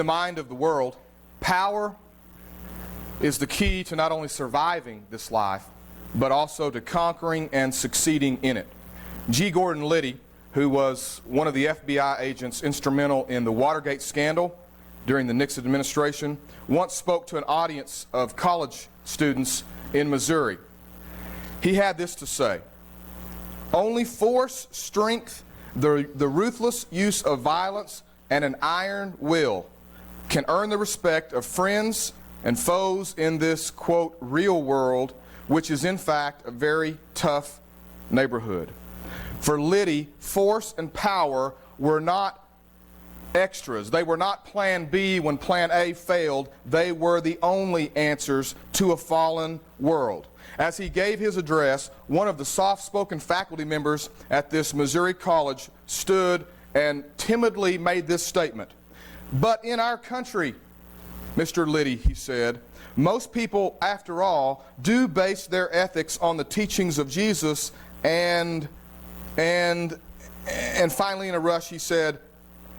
the mind of the world, power is the key to not only surviving this life, but also to conquering and succeeding in it. G. Gordon Liddy, who was one of the FBI agents instrumental in the Watergate scandal during the Nixon administration, once spoke to an audience of college students in Missouri. He had this to say: "Only force, strength, the ruthless use of violence, and an iron will can earn the respect of friends and foes in this, quote, real world, which is in fact a very tough neighborhood." For Liddy, force and power were not extras. They were not plan B when plan A failed. They were the only answers to a fallen world. As he gave his address, one of the soft-spoken faculty members at this Missouri college stood and timidly made this statement: "But in our country, Mr. Liddy," he said, "most people, after all, do base their ethics on the teachings of Jesus." And finally, in a rush, he said,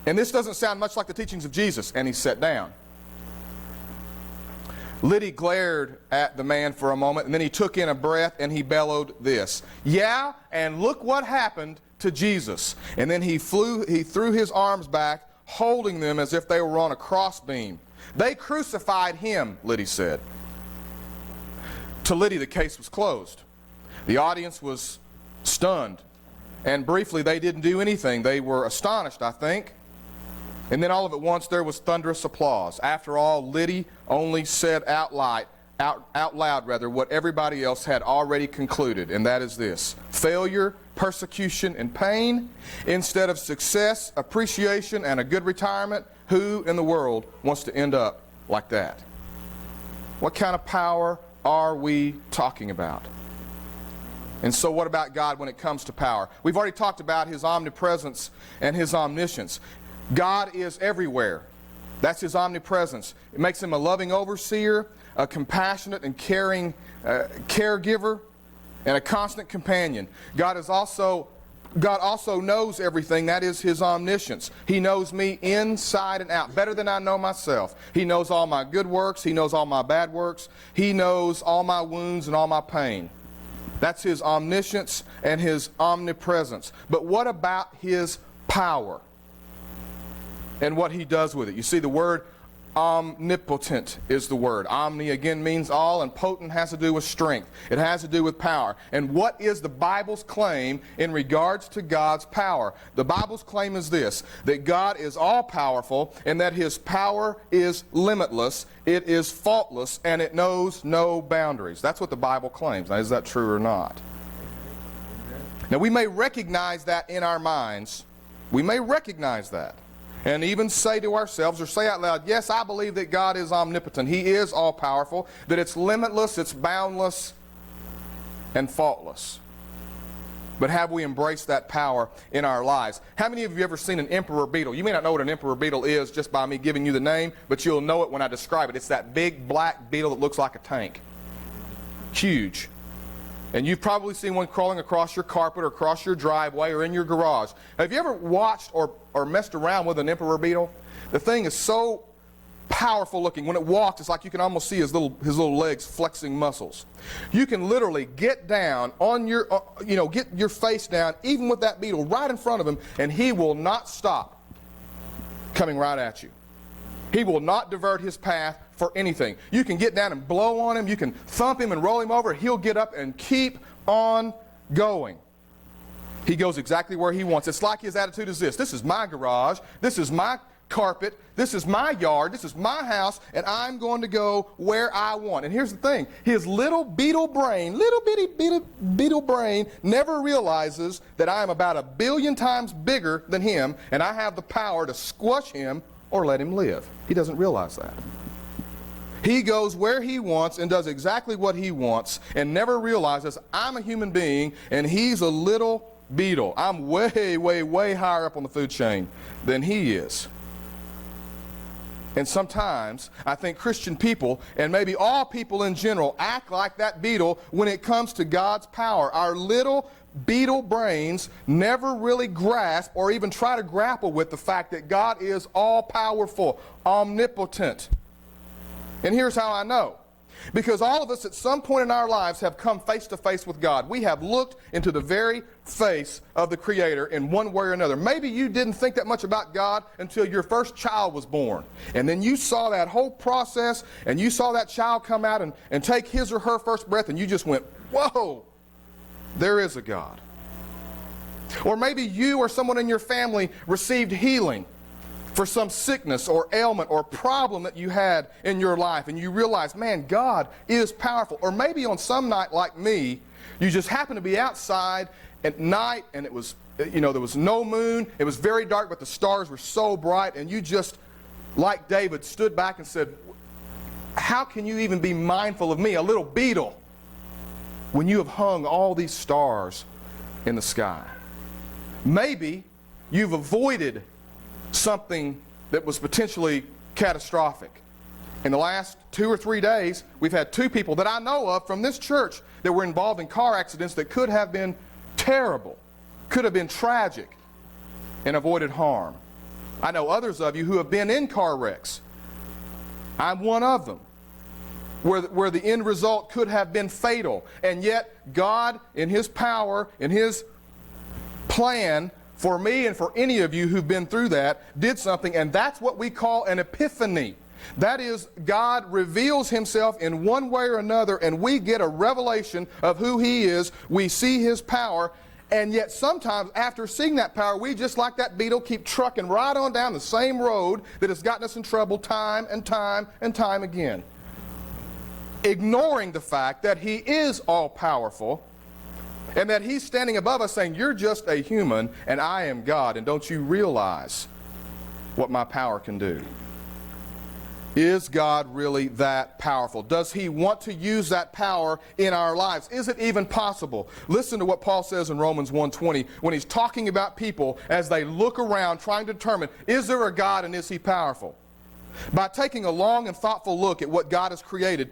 "And this doesn't sound much like the teachings of Jesus," and he sat down. Liddy glared at the man for a moment, and then he took in a breath and he bellowed this: "Yeah, and look what happened to Jesus." And then he threw his arms back, holding them as if they were on a crossbeam. "They crucified him," Liddy said. To Liddy, the case was closed. The audience was stunned, and briefly they didn't do anything. They were astonished, I think. And then all of at once there was thunderous applause. After all, Liddy only said out loud what everybody else had already concluded, and that is this: failure, persecution, and pain, instead of success, appreciation, and a good retirement. Who in the world wants to end up like that? What kind of power are we talking about? And so what about God when it comes to power? We've already talked about His omnipresence and His omniscience. God is everywhere. That's His omnipresence. It makes Him a loving overseer, a compassionate and caring caregiver, and a constant companion. God also knows everything. That is His omniscience. He knows me inside and out, better than I know myself. He knows all my good works. He knows all my bad works. He knows all my wounds and all my pain. That's His omniscience and His omnipresence. But what about His power and what He does with it? You see, the word omnipotent is the word. Omni again means all, and potent has to do with strength. It has to do with power. And what is the Bible's claim in regards to God's power? The Bible's claim is this: that God is all-powerful and that His power is limitless, it is faultless, and it knows no boundaries. That's what the Bible claims. Now, is that true or not? Now, we may recognize that in our minds. We may recognize that and even say to ourselves or say out loud, yes, I believe that God is omnipotent. He is all-powerful, that it's limitless, it's boundless, and faultless. But have we embraced that power in our lives? How many of you have ever seen an emperor beetle? You may not know what an emperor beetle is just by me giving you the name, but you'll know it when I describe it. It's that big black beetle that looks like a tank. Huge. And you've probably seen one crawling across your carpet or across your driveway or in your garage. Have you ever watched or messed around with an emperor beetle? The thing is so powerful looking. When it walks, it's like you can almost see his little legs flexing muscles. You can literally get down on your, get your face down, even with that beetle right in front of him, and he will not stop coming right at you. He will not divert his path for anything. You can get down and blow on him. You can thump him and roll him over. He'll get up and keep on going. He goes exactly where he wants. It's like his attitude is this: this is my garage. This is my carpet. This is my yard. This is my house, and I'm going to go where I want. And here's the thing: his little beetle brain, little bitty beetle brain, never realizes that I am about 1 billion times bigger than him, and I have the power to squash him or let him live. He doesn't realize that. He goes where he wants and does exactly what he wants and never realizes I'm a human being and he's a little beetle. I'm way, way, way higher up on the food chain than he is. And sometimes I think Christian people, and maybe all people in general, act like that beetle when it comes to God's power. Our little beetle brains never really grasp or even try to grapple with the fact that God is all-powerful, omnipotent. And here's how I know. Because all of us at some point in our lives have come face to face with God. We have looked into the very face of the Creator in one way or another. Maybe you didn't think that much about God until your first child was born. And then you saw that whole process, and you saw that child come out and take his or her first breath, and you just went, whoa, there is a God. Or maybe you or someone in your family received healing for some sickness or ailment or problem that you had in your life, and you realize, man, God is powerful. Or maybe on some night like me, you just happened to be outside at night, and it was, there was no moon, it was very dark, but the stars were so bright, and you just, like David, stood back and said, how can you even be mindful of me, a little beetle, when you have hung all these stars in the sky? Maybe you've avoided something that was potentially catastrophic. In the last 2 or 3 days, we've had 2 people that I know of from this church that were involved in car accidents that could have been terrible, could have been tragic, and avoided harm. I know others of you who have been in car wrecks. I'm one of them, where the end result could have been fatal. And yet, God, in His power, in His plan, for me and for any of you who've been through that, did something, and that's what we call an epiphany. That is, God reveals Himself in one way or another, and we get a revelation of who He is. We see His power, and yet sometimes after seeing that power, we, just like that beetle, keep trucking right on down the same road that has gotten us in trouble time and time and time again, ignoring the fact that He is all-powerful, and that He's standing above us saying, you're just a human and I am God, and don't you realize what my power can do? Is God really that powerful? Does He want to use that power in our lives? Is it even possible? Listen to what Paul says in Romans 1:20 when he's talking about people as they look around trying to determine, is there a God and is He powerful? By taking a long and thoughtful look at what God has created,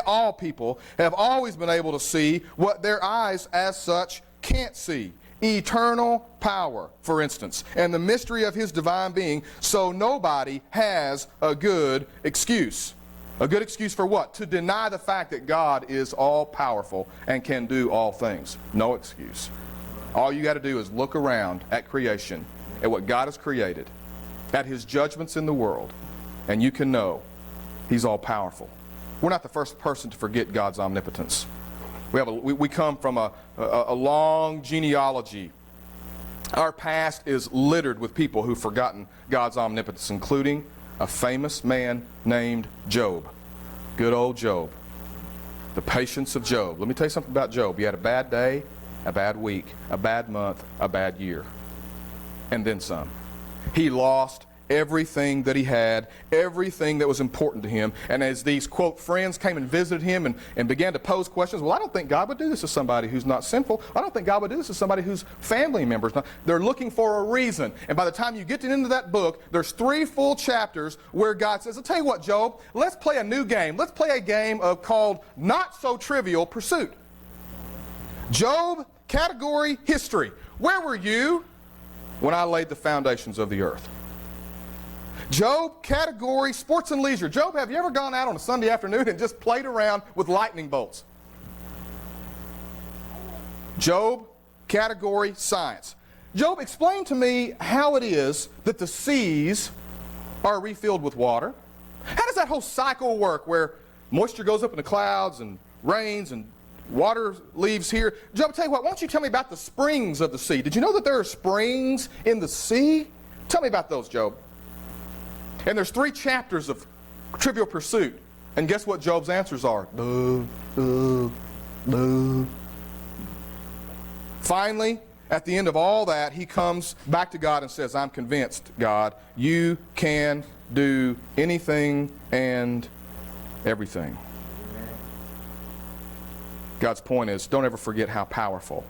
all people have always been able to see what their eyes as such can't see. Eternal power, for instance, and the mystery of His divine being, so nobody has a good excuse. A good excuse for what? To deny the fact that God is all-powerful and can do all things. No excuse. All you got to do is look around at creation, at what God has created, at His judgments in the world, and you can know He's all-powerful. We're not the first person to forget God's omnipotence. We come from a long genealogy. Our past is littered with people who've forgotten God's omnipotence, including a famous man named Job. Good old Job. The patience of Job. Let me tell you something about Job. He had a bad day, a bad week, a bad month, a bad year, and then some. He lost everything that he had, everything that was important to him. And as these, quote, friends came and visited him and began to pose questions, well, I don't think God would do this to somebody who's not sinful. I don't think God would do this to somebody whose family members not. They're looking for a reason. And by the time you get to the end of that book, there's 3 full chapters where God says, I'll tell you what, Job, let's play a new game. Let's play a game called Not So Trivial Pursuit. Job, category, history. Where were you when I laid the foundations of the earth? Job, category, sports and leisure. Job, have you ever gone out on a Sunday afternoon and just played around with lightning bolts? Job, category, science. Job, explain to me how it is that the seas are refilled with water. How does that whole cycle work where moisture goes up in the clouds and rains and water leaves here? Job, I'll tell you what, why don't you tell me about the springs of the sea? Did you know that there are springs in the sea? Tell me about those, Job. And there's 3 chapters of Trivial Pursuit. And guess what Job's answers are? Finally, at the end of all that, he comes back to God and says, I'm convinced, God, you can do anything and everything. God's point is, don't ever forget how powerful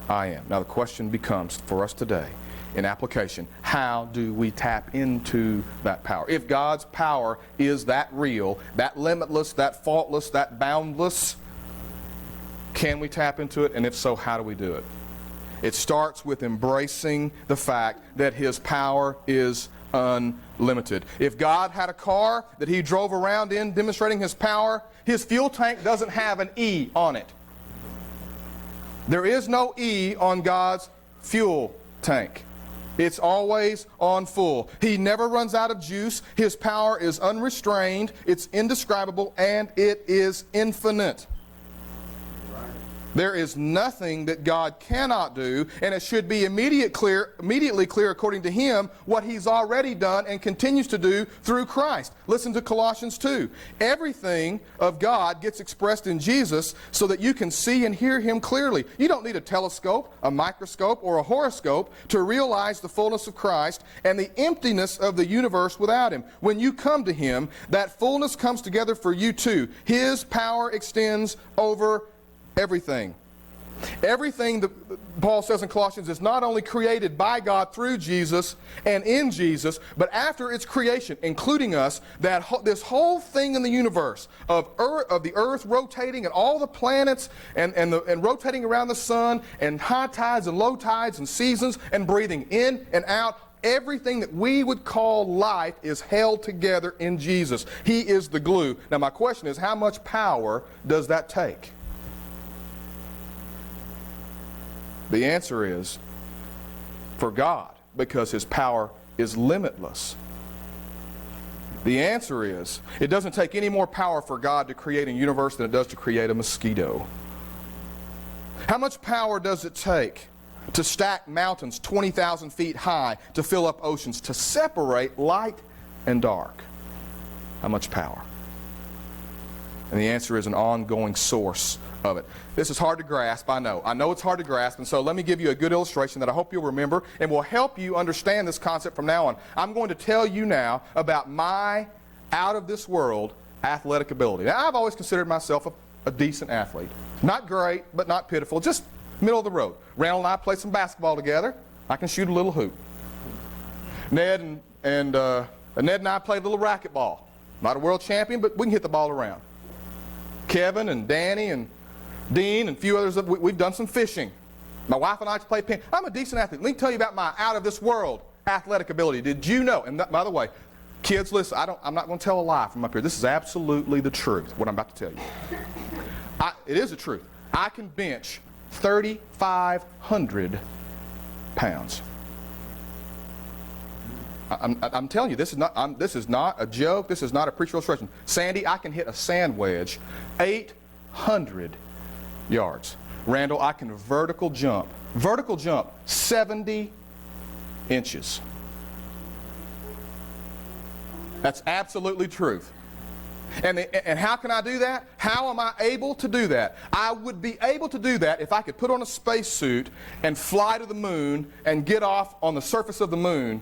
I am. Now the question becomes for us today, in application. How do we tap into that power? If God's power is that real, that limitless, that faultless, that boundless, can we tap into it? And if so, how do we do it? It starts with embracing the fact that His power is unlimited. If God had a car that He drove around in demonstrating His power, His fuel tank doesn't have an E on it. There is no E on God's fuel tank. It's always on full. He never runs out of juice. His power is unrestrained, it's indescribable, and it is infinite. There is nothing that God cannot do, and it should be immediately clear according to Him what He's already done and continues to do through Christ. Listen to Colossians 2. Everything of God gets expressed in Jesus so that you can see and hear Him clearly. You don't need a telescope, a microscope, or a horoscope to realize the fullness of Christ and the emptiness of the universe without Him. When you come to Him, that fullness comes together for you too. His power extends over everything. Everything that Paul says in Colossians is not only created by God through Jesus and in Jesus, but after its creation, including us, this whole thing in the universe of the earth rotating and all the planets and rotating around the sun and high tides and low tides and seasons and breathing in and out, everything that we would call life is held together in Jesus. He is the glue. Now my question is, how much power does that take? The answer is, for God, because His power is limitless. The answer is, it doesn't take any more power for God to create a universe than it does to create a mosquito. How much power does it take to stack mountains 20,000 feet high, to fill up oceans, to separate light and dark? How much power? And the answer is an ongoing source of it. This is hard to grasp, I know. I know it's hard to grasp, and so let me give you a good illustration that I hope you'll remember and will help you understand this concept from now on. I'm going to tell you now about my out-of-this-world athletic ability. Now, I've always considered myself a decent athlete. Not great, but not pitiful, just middle of the road. Randall and I played some basketball together. I can shoot a little hoop. Ned and I played a little racquetball. Not a world champion, but we can hit the ball around. Kevin and Danny and Dean and a few others, we've done some fishing. My wife and I play ping. I'm a decent athlete. Let me tell you about my out-of-this-world athletic ability. Did you know? And by the way, kids, listen, I'm not going to tell a lie from up here. This is absolutely the truth, what I'm about to tell you. It is the truth. I can bench 3,500 pounds. I'm telling you, this is not a joke. This is not a preacher illustration. Sandy, I can hit a sand wedge 800 yards. Randall, I can vertical jump 70 inches. That's absolutely truth. And how can I do that? How am I able to do that? I would be able to do that if I could put on a spacesuit and fly to the moon and get off on the surface of the moon.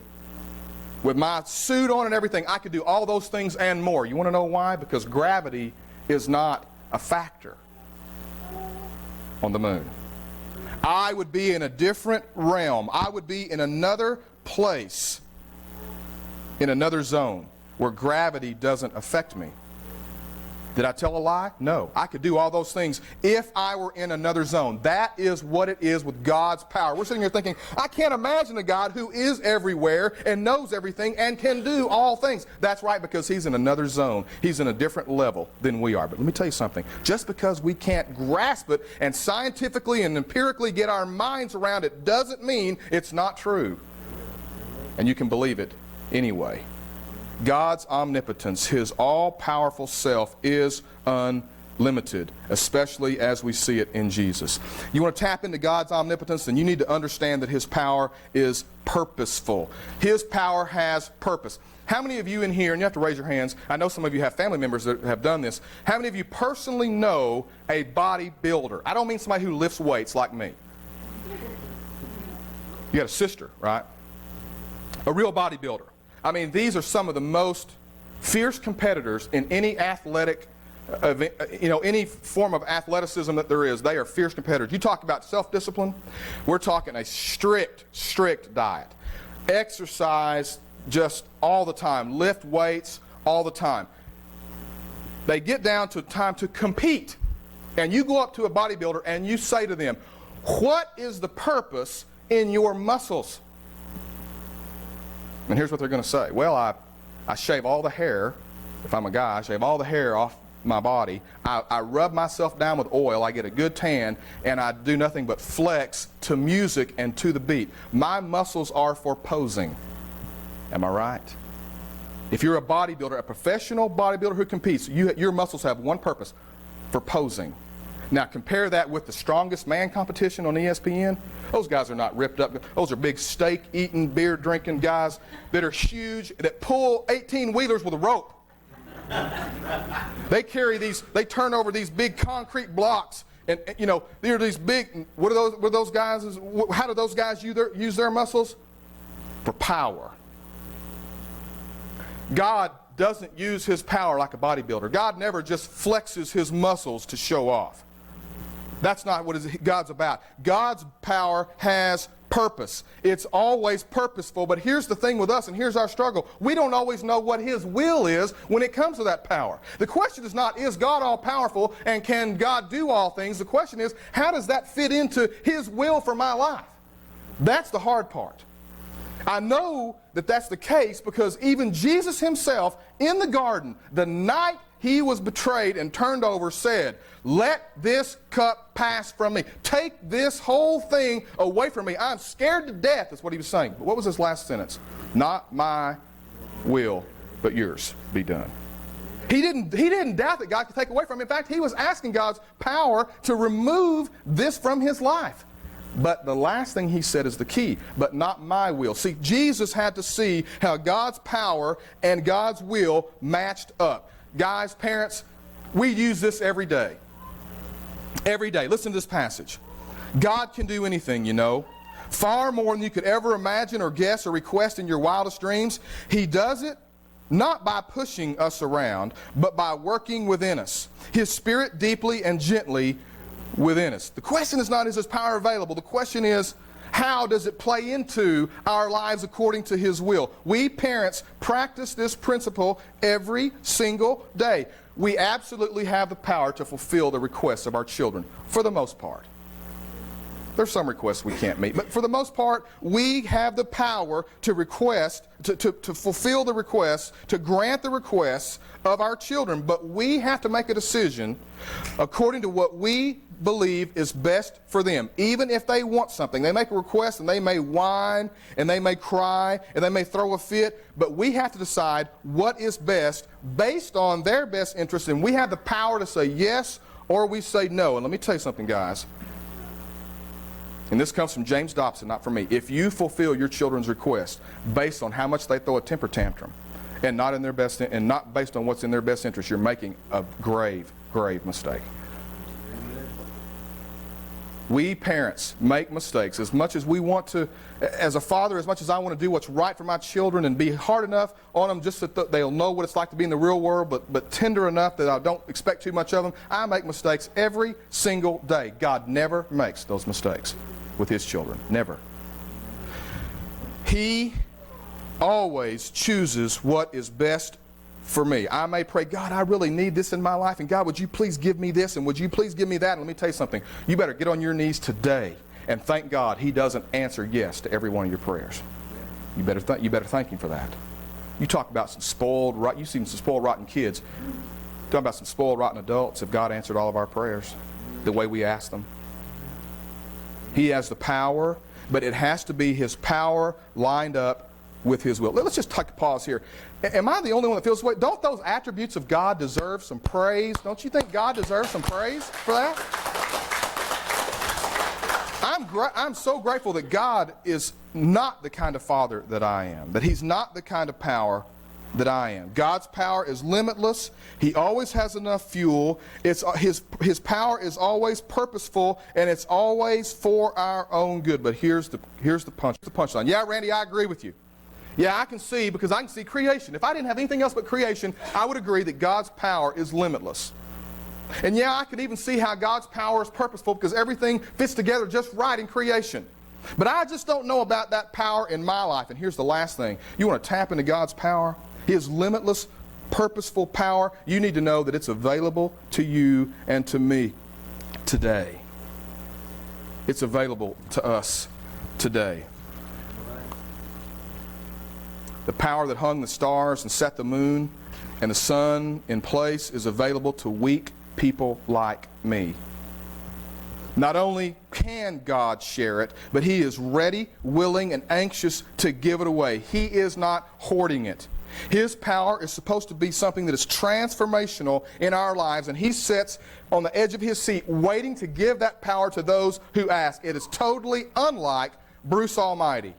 With my suit on and everything, I could do all those things and more. You want to know why? Because gravity is not a factor on the moon. I would be in a different realm. I would be in another place, in another zone, where gravity doesn't affect me. Did I tell a lie? No. I could do all those things if I were in another zone. That is what it is with God's power. We're sitting here thinking, I can't imagine a God who is everywhere and knows everything and can do all things. That's right, because He's in another zone. He's in a different level than we are. But let me tell you something. Just because we can't grasp it and scientifically and empirically get our minds around it doesn't mean it's not true. And you can believe it anyway. God's omnipotence, His all-powerful self, is unlimited, especially as we see it in Jesus. You want to tap into God's omnipotence, then you need to understand that His power is purposeful. His power has purpose. How many of you in here, and you have to raise your hands, I know some of you have family members that have done this, how many of you personally know a bodybuilder? I don't mean somebody who lifts weights like me. You got a sister, right? A real bodybuilder. I mean, these are some of the most fierce competitors in any athletic any form of athleticism that there is, they are fierce competitors. You talk about self-discipline, we're talking a strict diet. Exercise just all the time. Lift weights all the time. They get down to time to compete. And you go up to a bodybuilder and you say to them, what is the purpose in your muscles? And here's what they're going to say. Well, I shave all the hair. If I'm a guy, I shave all the hair off my body. I rub myself down with oil. I get a good tan, and I do nothing but flex to music and to the beat. My muscles are for posing. Am I right? If you're a bodybuilder, a professional bodybuilder who competes, your muscles have one purpose: for posing. Now compare that with the strongest man competition on ESPN. Those guys are not ripped up. Those are big steak-eating, beer-drinking guys that are huge, that pull 18-wheelers with a rope. They turn over these big concrete blocks, and they're these big. What are those guys? How do those guys use their muscles? For power. God doesn't use his power like a bodybuilder. God never just flexes his muscles to show off. That's not what God's about. God's power has purpose. It's always purposeful, but here's the thing with us, and here's our struggle. We don't always know what his will is when it comes to that power. The question is not, is God all-powerful and can God do all things? The question is, how does that fit into his will for my life? That's the hard part. I know that that's the case because even Jesus himself in the garden, the night he was betrayed and turned over, said, "Let this cup pass from me. Take this whole thing away from me. I'm scared to death," is what he was saying. But what was his last sentence? "Not my will, but yours be done." He didn't doubt that God could take away from him. In fact, he was asking God's power to remove this from his life. But the last thing he said is the key, "but not my will." See, Jesus had to see how God's power and God's will matched up. Guys, parents, we use this every day. Every day. Listen to this passage. God can do anything, far more than you could ever imagine or guess or request in your wildest dreams. He does it not by pushing us around, but by working within us. His Spirit deeply and gently within us. The question is not, is his power available? The question is, how does it play into our lives according to his will? We parents practice this principle every single day. We absolutely have the power to fulfill the requests of our children, for the most part. There's some requests we can't meet, but for the most part, we have the power to request, to fulfill the requests, to grant the requests of our children. But we have to make a decision according to what we believe is best for them. Even if they want something, they make a request and they may whine and they may cry and they may throw a fit, but we have to decide what is best based on their best interest, and we have the power to say yes or we say no. And let me tell you something, guys. And this comes from James Dobson, not from me. If you fulfill your children's request based on how much they throw a temper tantrum and not in their best, and not based on what's in their best interest, you're making a grave, grave mistake. We parents make mistakes as much as we want to. As a father, as much as I want to do what's right for my children and be hard enough on them just so that they'll know what it's like to be in the real world, but tender enough that I don't expect too much of them, I make mistakes every single day. God never makes those mistakes with his children. Never. He always chooses what is best for me. I may pray, "God, I really need this in my life, and God, would you please give me this, and would you please give me that?" And let me tell you something. You better get on your knees today and thank God he doesn't answer yes to every one of your prayers. You better thank him for that. You talk about some spoiled, you've seen some spoiled, rotten kids. Talk about some spoiled, rotten adults. If God answered all of our prayers the way we asked them. He has the power, but it has to be his power lined up with his will. Let's just take a pause here. Am I the only one that feels this way? Don't those attributes of God deserve some praise? Don't you think God deserves some praise for that? I'm so grateful that God is not the kind of father that I am, that he's not the kind of power that I am. God's power is limitless. He always has enough fuel. His power is always purposeful, and it's always for our own good. But here's the punchline. Yeah, Randy, I agree with you. Yeah, I can see creation. If I didn't have anything else but creation, I would agree that God's power is limitless. And yeah, I can even see how God's power is purposeful because everything fits together just right in creation. But I just don't know about that power in my life. And here's the last thing. You want to tap into God's power? His limitless, purposeful power. You need to know that it's available to you and to me today. It's available to us today. The power that hung the stars and set the moon and the sun in place is available to weak people like me. Not only can God share it, but He is ready, willing, and anxious to give it away. He is not hoarding it. His power is supposed to be something that is transformational in our lives, and He sits on the edge of His seat waiting to give that power to those who ask. It is totally unlike Bruce Almighty.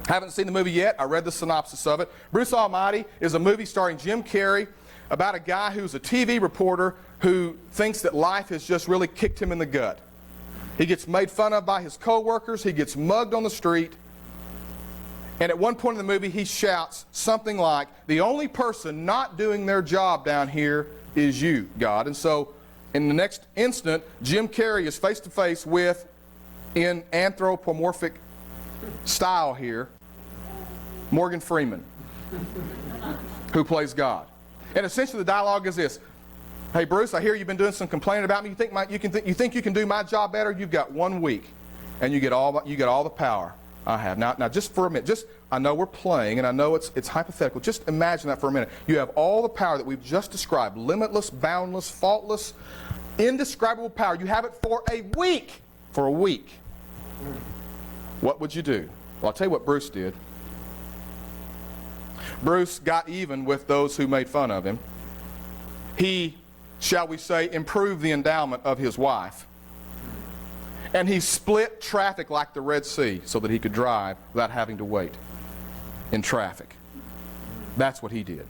Haven't seen the movie yet. I read the synopsis of it. Bruce Almighty is a movie starring Jim Carrey about a guy who's a TV reporter who thinks that life has just really kicked him in the gut. He gets made fun of by his co-workers. He gets mugged on the street. And at one point in the movie, he shouts something like, "The only person not doing their job down here is you, God." And so in the next instant, Jim Carrey is face to face with, in anthropomorphic style here, Morgan Freeman, who plays God. And essentially the dialogue is this: "Hey Bruce, I hear you've been doing some complaining about me. You think you can do my job better? You've got 1 week, and you get all the power I have." Now just for a minute, I know we're playing, and I know it's hypothetical. Just imagine that for a minute. You have all the power that we've just described: limitless, boundless, faultless, indescribable power. You have it for a week. For a week. What would you do? Well, I'll tell you what Bruce did. Bruce got even with those who made fun of him. He, shall we say, improved the endowment of his wife. And he split traffic like the Red Sea so that he could drive without having to wait in traffic. That's what he did.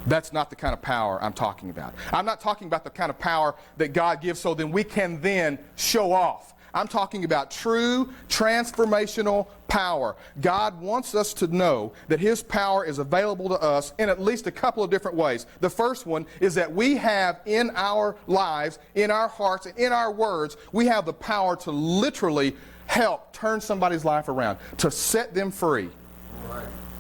That's not the kind of power I'm talking about. I'm not talking about the kind of power that God gives so then we can then show off. I'm talking about true transformational power. God wants us to know that His power is available to us in at least a couple of different ways. The first one is that we have in our lives, in our hearts, and in our words, we have the power to literally help turn somebody's life around, to set them free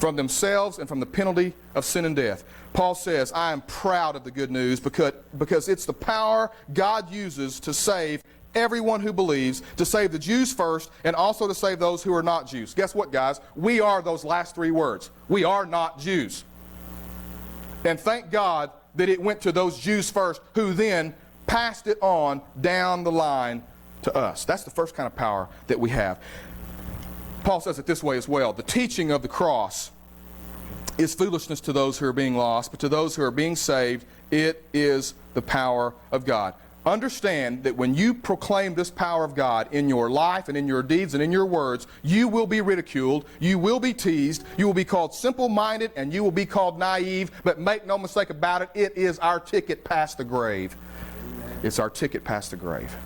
from themselves and from the penalty of sin and death. Paul says, "I am proud of the good news because it's the power God uses to save everyone who believes, to save the Jews first, and also to save those who are not Jews." Guess what, guys? We are those last three words. We are not Jews. And thank God that it went to those Jews first, who then passed it on down the line to us. That's the first kind of power that we have. Paul says it this way as well: "The teaching of the cross is foolishness to those who are being lost, but to those who are being saved, it is the power of God." Understand that when you proclaim this power of God in your life and in your deeds and in your words, you will be ridiculed, you will be teased, you will be called simple-minded, and you will be called naive, but make no mistake about it, it is our ticket past the grave. It's our ticket past the grave.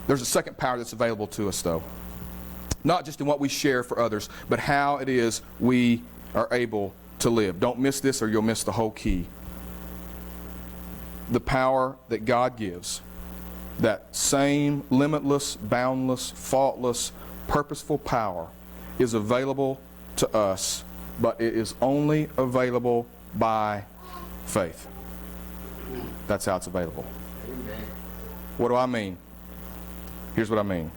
There's a second power that's available to us, though. Not just in what we share for others, but how it is we are able to live. Don't miss this or you'll miss the whole key. The power that God gives, that same limitless, boundless, faultless, purposeful power is available to us, but it is only available by faith. That's how it's available. Amen. What do I mean? Here's what I mean.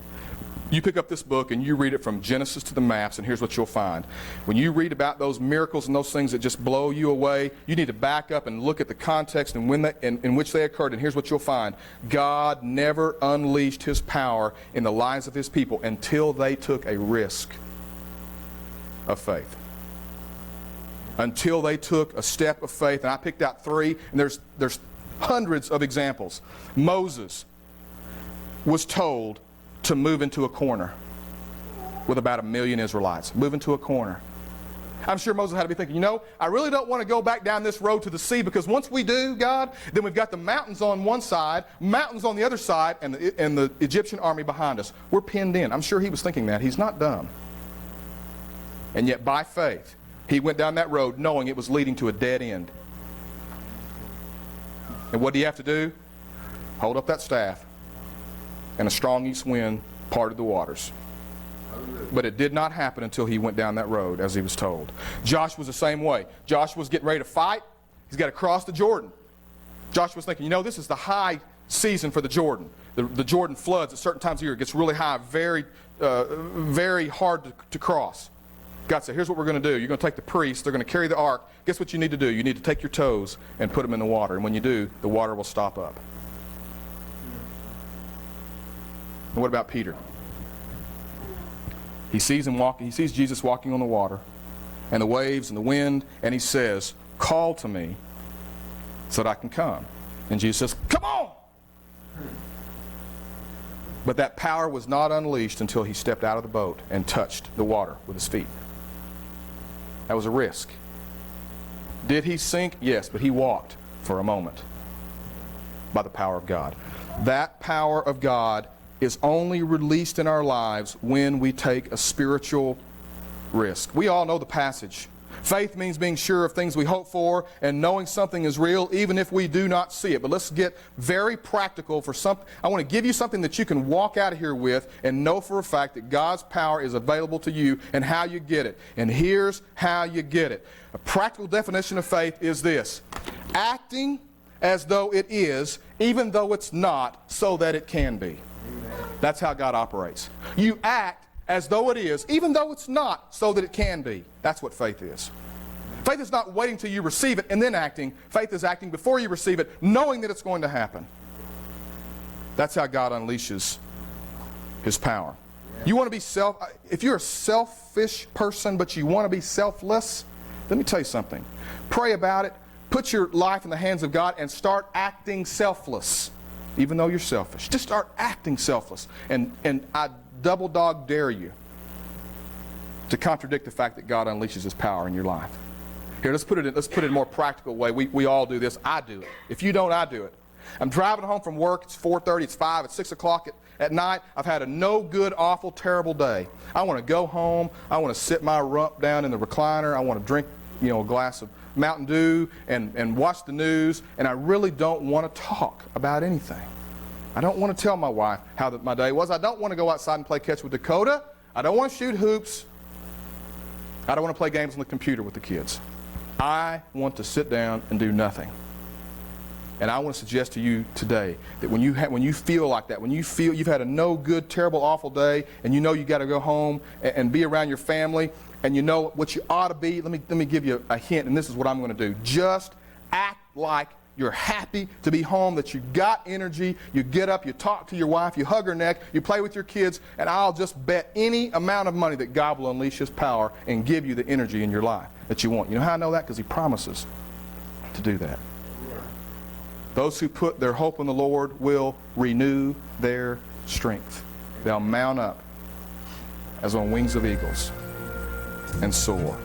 You pick up this book and you read it from Genesis to the maps, and here's what you'll find. When you read about those miracles and those things that just blow you away, you need to back up and look at the context and in which they occurred, and here's what you'll find. God never unleashed His power in the lives of His people until they took a risk of faith. Until they took a step of faith. And I picked out 3, and there's hundreds of examples. Moses was told to move into a corner with about 1 million Israelites. Move into a corner. I'm sure Moses had to be thinking, I really don't want to go back down this road to the sea, because once we do, God, then we've got the mountains on one side, mountains on the other side, and the Egyptian army behind us. We're pinned in. I'm sure he was thinking that. He's not dumb. And yet by faith, he went down that road knowing it was leading to a dead end. And what do you have to do? Hold up that staff. And a strong east wind parted the waters. But it did not happen until he went down that road as he was told. Joshua's the same way. Joshua's getting ready to fight. He's got to cross the Jordan. Joshua's thinking, you know, this is the high season for the Jordan. The Jordan floods at certain times of year. It gets really high, very hard to cross. God said, here's what we're going to do. You're going to take the priests. They're going to carry the ark. Guess what you need to do? You need to take your toes and put them in the water. And when you do, the water will stop up. And what about Peter? He sees him walking. He sees Jesus walking on the water and the waves and the wind, and he says, call to me so that I can come. And Jesus says, come on! But that power was not unleashed until he stepped out of the boat and touched the water with his feet. That was a risk. Did he sink? Yes, but he walked for a moment by the power of God. That power of God is only released in our lives when we take a spiritual risk. We all know the passage. Faith means being sure of things we hope for and knowing something is real even if we do not see it. But let's get very practical for something. I want to give you something that you can walk out of here with and know for a fact that God's power is available to you and how you get it. And here's how you get it. A practical definition of faith is this: acting as though it is, even though it's not, so that it can be. That's how God operates. You act as though it is, even though it's not, so that it can be. That's what faith is. Faith is not waiting till you receive it and then acting. Faith is acting before you receive it, knowing that it's going to happen. That's how God unleashes His power. You want to be if you're a selfish person, but you want to be selfless, let me tell you something. Pray about it. Put your life in the hands of God and start acting selfless. Even though you're selfish, just start acting selfless. And I double dog dare you to contradict the fact that God unleashes His power in your life. Here, let's put it in a more practical way. We all do this. I do it. If you don't, I do it. I'm driving home from work. It's 4:30. It's 5. It's 6 o'clock at night. I've had a no good, awful, terrible day. I want to go home. I want to sit my rump down in the recliner. I want to drink, a glass of Mountain Dew and watch the news, and I really don't want to talk about anything. I don't want to tell my wife how my day was. I don't want to go outside and play catch with Dakota. I don't want to shoot hoops. I don't want to play games on the computer with the kids. I want to sit down and do nothing. And I want to suggest to you today that when you feel like that, when you feel you've had a no good, terrible, awful day, and you know you got to go home and be around your family, and you know what you ought to be, let me give you a hint, and this is what I'm going to do. Just act like you're happy to be home, that you got energy, you get up, you talk to your wife, you hug her neck, you play with your kids, and I'll just bet any amount of money that God will unleash His power and give you the energy in your life that you want. You know how I know that? Because He promises to do that. Those who put their hope in the Lord will renew their strength. They'll mount up as on wings of eagles and soar.